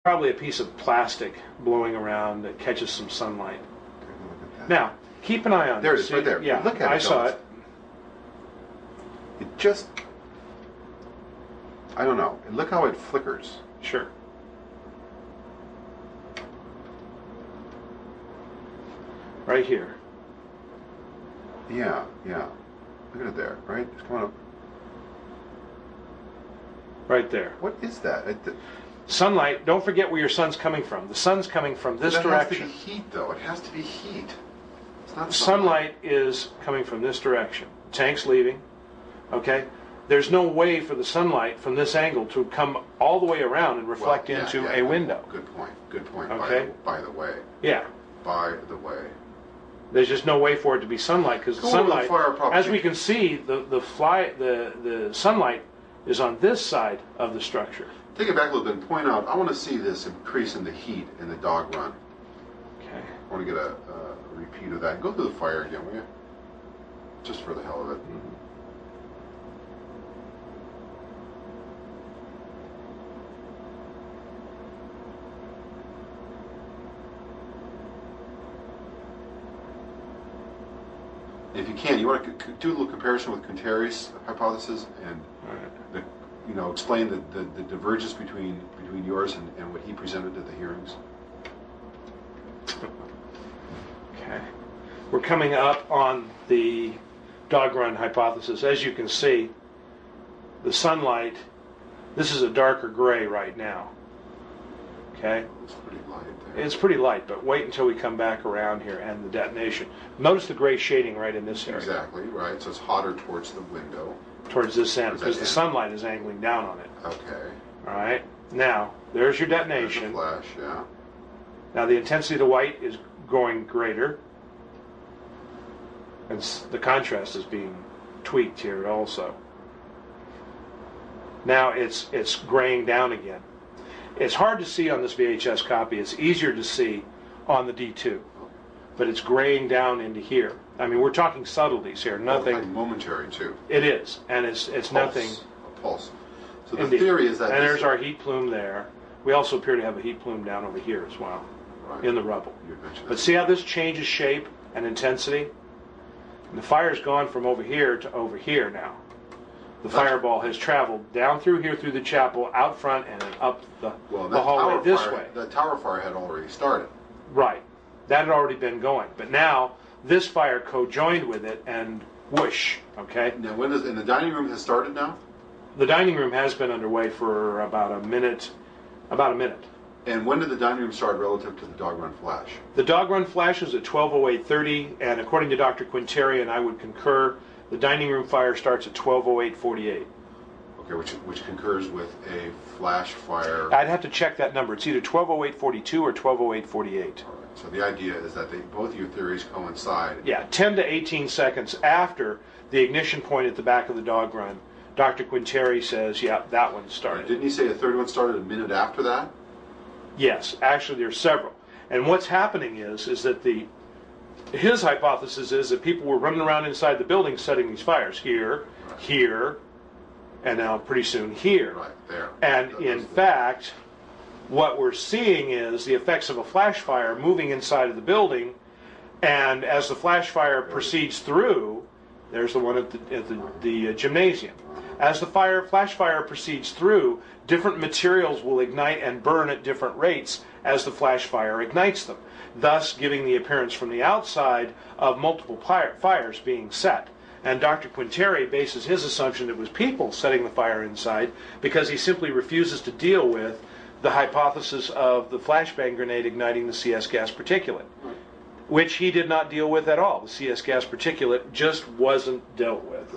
probably a piece of plastic blowing around that catches some sunlight. Now, keep an eye on there it. It is, right there. Yeah, look at it. I saw it. It just, I don't know. Look how it flickers. Sure. Right here. Yeah, yeah. Look at it there, right? It's coming up. Right there. What is that? Sunlight, don't forget where your sun's coming from. The sun's coming from this direction. It has to be heat, though. It has to be heat. It's not sunlight is coming from this direction. Tank's leaving. Okay? There's no way for the sunlight from this angle to come all the way around and reflect into a window. Good point. Good point. Okay? By the way. Yeah. By the way. There's just no way for it to be sunlight because the sunlight, as we can see, the sunlight is on this side of the structure. Take it back a little bit and point out, I want to see this increase in the heat in the dog run. Okay. I want to get a repeat of that. Go through the fire again, will you? Just for the hell of it. Mm-hmm. If you can, you want to do a little comparison with Quinteri's hypothesis and explain the divergence between yours and what he presented at the hearings. Okay. We're coming up on the dog run hypothesis. As you can see, the sunlight, this is a darker gray right now. Okay? It's pretty light there. It's pretty light, but wait until we come back around here and the detonation. Notice the gray shading right in this area. Exactly, right. So it's hotter towards the window. Towards this end, because the sunlight is angling down on it. Okay. All right? Now, there's your detonation. There's a flash, yeah. Now the intensity of the white is going greater. And the contrast is being tweaked here also. Now it's graying down again. It's hard to see on this VHS copy. It's easier to see on the D2. But it's graying down into here. I mean, we're talking subtleties here. Nothing. Like momentary too. It is, and it's pulse, nothing. A pulse. So the theory is that. And there's our heat plume there. We also appear to have a heat plume down over here as well, right, in the rubble. You had mentioned that. But see how this changes shape and intensity? And the fire's gone from over here to over here now. The fireball has traveled down through here, through the chapel, out front, and then up the hallway this way. The tower fire had already started. Right. That had already been going. But now, this fire co-joined with it, and whoosh, okay? Now, and the dining room has started now? The dining room has been underway for about a minute. And when did the dining room start relative to the dog run flash? The dog run flash was at 12:08:30, and according to Dr. Quinteri, and I would concur, the dining room fire starts at 12:08:48. Okay, which concurs with a flash fire. I'd have to check that number. It's either 12:08:42 or 12:08:48. All right. So the idea is that both your theories coincide. Yeah, 10 to 18 seconds after the ignition point at the back of the dog run, Dr. Quinteri says, yeah, that one started. Didn't he say a third one started a minute after that? Yes, actually there's several. And what's happening is that his hypothesis is that people were running around inside the building setting these fires here, right, here, and now pretty soon here. Right, there. And in fact, what we're seeing is the effects of a flash fire moving inside of the building, and as the flash fire proceeds through, there's the one at the gymnasium. As the flash fire proceeds through, different materials will ignite and burn at different rates as the flash fire ignites them, thus giving the appearance from the outside of multiple fires being set. And Dr. Quinteri bases his assumption that it was people setting the fire inside because he simply refuses to deal with the hypothesis of the flashbang grenade igniting the CS gas particulate, which he did not deal with at all. The CS gas particulate just wasn't dealt with.